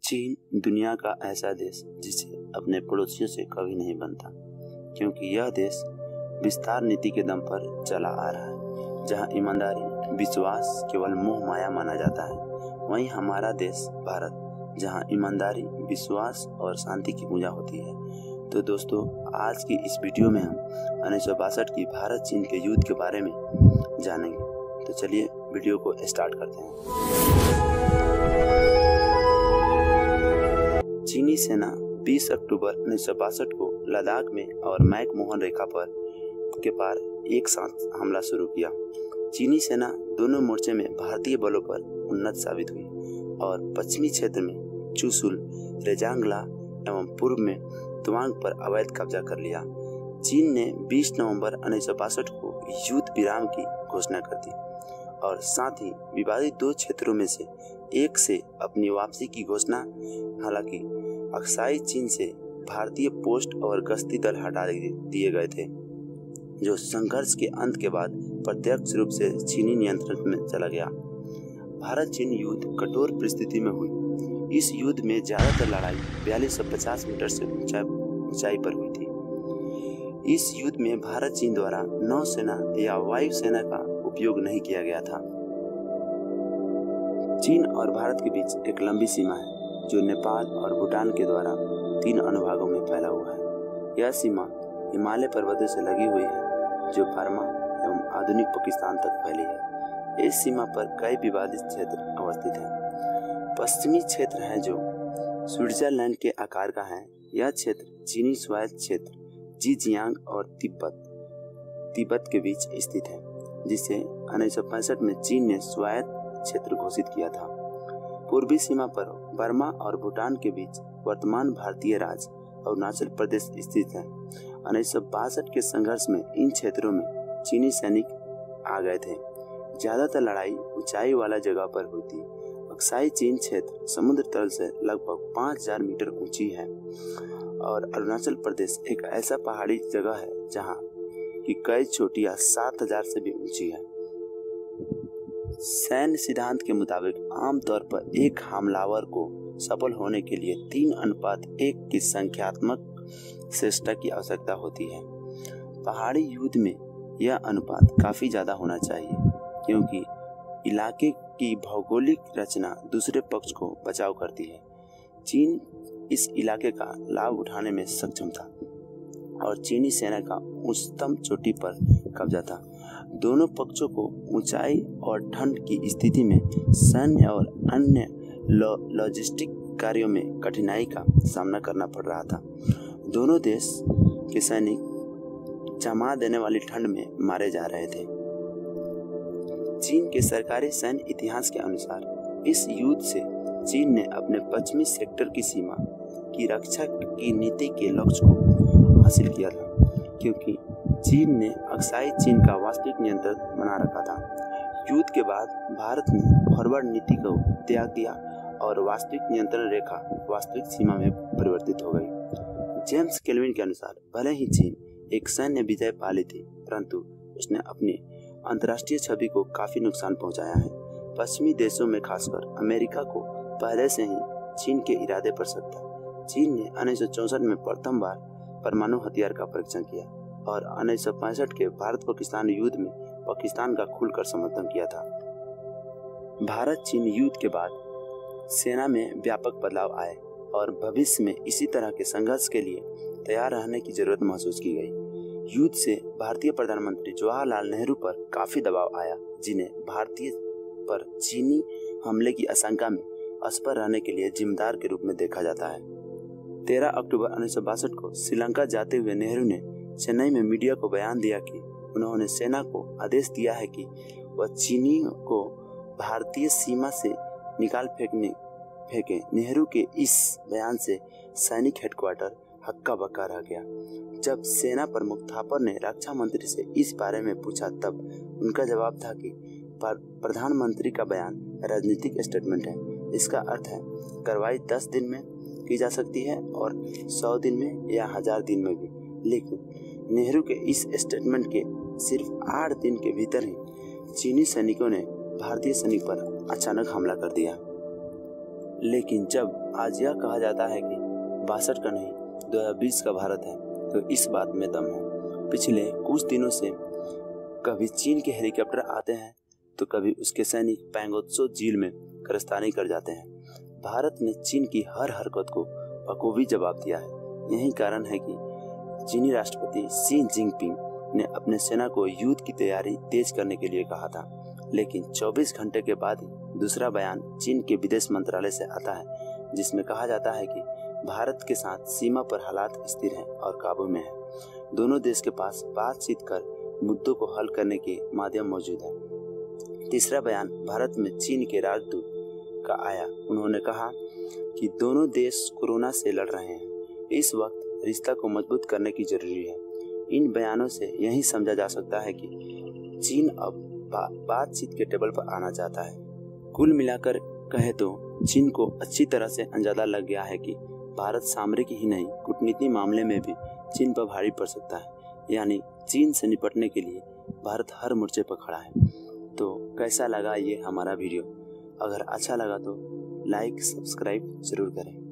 चीन दुनिया का ऐसा देश जिसे अपने पड़ोसियों से कभी नहीं बनता, क्योंकि यह देश विस्तार नीति के दम पर चला आ रहा है। जहां ईमानदारी विश्वास केवल मोह माया माना जाता है, वहीं हमारा देश भारत जहां ईमानदारी विश्वास और शांति की पूजा होती है। तो दोस्तों, आज की इस वीडियो में हम 1962 की भारत चीन के युद्ध के बारे में जानेंगे। तो चलिए वीडियो को स्टार्ट करते हैं। चीनी सेना 20 अक्टूबर 1962 को लद्दाख में और मैक-मोहन रेखा के पार एक साथ हमला शुरू किया। चीनी सेना दोनों मोर्चे में भारतीय बलों पर उन्नत साबित हुई और पश्चिमी क्षेत्र में चुशुल, रेजांगला एवं पूर्व में तवांग पर अवैध कब्जा कर लिया। चीन ने 20 नवंबर 1962 को युद्ध विराम की घोषणा कर दी और साथ ही विवादित दो क्षेत्रों में से एक से अपनी वापसी की घोषणा। हालांकि अक्साई चीन से भारतीय पोस्ट और गश्ती दल हटा दिए गए थे, जो संघर्ष के अंत के बाद प्रत्यक्ष रूप से चीनी नियंत्रण में चला गया। भारत चीन युद्ध कठोर परिस्थिति में हुई। इस युद्ध में ज्यादातर लड़ाई 4250 मीटर से ऊंचाई पर हुई थी। इस युद्ध में भारत चीन द्वारा नौसेना या वायुसेना का उपयोग नहीं किया गया था। चीन और भारत के बीच एक लंबी सीमा है, जो नेपाल और भूटान के द्वारा 3 अनुभागों में फैला हुआ है। यह सीमा हिमालय पर्वतों से लगी हुई है, जो बर्मा एवं आधुनिक पाकिस्तान तक फैली है। इस सीमा पर कई विवादित क्षेत्र अवस्थित हैं। पश्चिमी क्षेत्र है जो स्विट्जरलैंड के आकार का है। यह क्षेत्र चीनी स्वायत्त क्षेत्र जीजियांग और तिब्बत के बीच स्थित है, जिसे 1965 में चीन ने स्वायत्त क्षेत्र घोषित किया था। पूर्वी सीमा पर बर्मा और भूटान के बीच वर्तमान भारतीय राज्य अरुणाचल प्रदेश स्थित है। 1962 के संघर्ष में इन क्षेत्रों में चीनी सैनिक आ गए थे। ज्यादातर लड़ाई ऊंचाई वाला जगह पर हुई थी। अक्साई चीन क्षेत्र समुद्र तल से लगभग 5000 मीटर ऊंची है और अरुणाचल प्रदेश एक ऐसा पहाड़ी जगह है जहां की कई चोटियां 7000 से भी ऊंची है। सैन्य सिद्धांत के मुताबिक आमतौर पर एक हमलावर को सफल होने के लिए 3:1 की संख्यात्मक श्रेष्ठता की आवश्यकता होती है। पहाड़ी युद्ध में यह अनुपात काफी ज्यादा होना चाहिए, क्योंकि इलाके की भौगोलिक रचना दूसरे पक्ष को बचाव करती है। चीन इस इलाके का लाभ उठाने में सक्षम था और चीनी सेना का उच्चतम चोटी पर कब्जा था। दोनों पक्षों को ऊंचाई और ठंड की स्थिति में सैन्य और अन्य लॉजिस्टिक कार्यों में कठिनाई का सामना करना पड़ रहा था। दोनों देश के सैनिक जमा देने वाली ठंड में मारे जा रहे थे। चीन के सरकारी सैन्य इतिहास के अनुसार इस युद्ध से चीन ने अपने पश्चिमी सेक्टर की सीमा की रक्षा की नीति के लक्ष्य को हासिल किया था, क्योंकि चीन ने अक्साई चीन का वास्तविक नियंत्रण बना रखा था। युद्ध के बाद भारत ने फॉरवर्ड नीति को त्याग दिया और वास्तविक नियंत्रण रेखा वास्तविक सीमा में परिवर्तित हो गई। जेम्स केल्विन के अनुसार भले ही चीन एक सैन्य विजय पा ली थी, परंतु उसने अपनी अंतर्राष्ट्रीय छवि को काफी नुकसान पहुंचाया है। पश्चिमी देशों में खासकर अमेरिका को पहले से ही चीन के इरादे पर शक था। चीन ने 1964 में प्रथम बार परमाणु हथियार का परीक्षण किया और 1965 के भारत पाकिस्तान युद्ध में पाकिस्तान का खुलकर समर्थन किया था। भारत चीन युद्ध के बाद सेना में व्यापक बदलाव आए और भविष्य में इसी तरह के संघर्ष के लिए तैयार रहने की जरूरत महसूस की गई। युद्ध से भारतीय प्रधानमंत्री जवाहरलाल नेहरू पर काफी दबाव आया, जिन्हें भारतीय पर चीनी हमले की आशंका में असफल रहने के लिए जिम्मेदार के रूप में देखा जाता है। 13 अक्टूबर 1962 को श्रीलंका जाते हुए नेहरू ने चेन्नई में मीडिया को बयान दिया कि उन्होंने सेना को आदेश दिया है कि वह चीनियों को भारतीय सीमा से निकाल फेंके। नेहरू के इस बयान से सैनिक हेडक्वार्टर हक्का बक्का रह गया। जब सेना प्रमुख थापर ने रक्षा मंत्री से इस बारे में पूछा, तब उनका जवाब था कि प्रधानमंत्री का बयान राजनीतिक स्टेटमेंट है। इसका अर्थ है कार्रवाई 10 दिन में की जा सकती है और 100 दिन में या 1000 दिन में भी। लेकिन नेहरू के इस स्टेटमेंट के सिर्फ 8 दिन के भीतर ही चीनी सैनिकों ने भारतीय सैनिक पर अचानक हमला कर दिया। लेकिन जब आज यह कहा जाता है कि 62 का नहीं 2020 का भारत है, तो इस बात में दम है। पिछले कुछ दिनों से कभी चीन के हेलीकॉप्टर आते हैं तो कभी उसके सैनिक पैंगोत्सो झील में गिरफ्तारी कर जाते हैं। भारत ने चीन की हर हरकत को बखूबी जवाब दिया है। यही कारण है कि चीनी राष्ट्रपति शी जिनपिंग ने अपने सेना को युद्ध की तैयारी तेज करने के लिए कहा था, लेकिन 24 घंटे के बाद ही दूसरा बयान चीन के विदेश मंत्रालय से आता है, जिसमें कहा जाता है कि भारत के साथ सीमा पर हालात स्थिर हैं और काबू में है। दोनों देश के पास बातचीत कर मुद्दों को हल करने के माध्यम मौजूद है। तीसरा बयान भारत में चीन के राजदूत का आया। उन्होंने कहा कि दोनों देश कोरोना से लड़ रहे हैं, इस वक्त रिश्ता को मजबूत करने की जरूरी है। इन बयानों से यही समझा जा सकता है कि चीन अब बातचीत के टेबल पर आना चाहता है। कुल मिलाकर कहे तो चीन को अच्छी तरह से अंदाजा लग गया है कि भारत सामरिक ही नहीं कूटनीतिक मामले में भी चीन पर भारी पड़ सकता है। यानी चीन से निपटने के लिए भारत हर मोर्चे पर खड़ा है। तो कैसा लगा ये हमारा वीडियो? अगर अच्छा लगा तो लाइक सब्सक्राइब जरूर करें।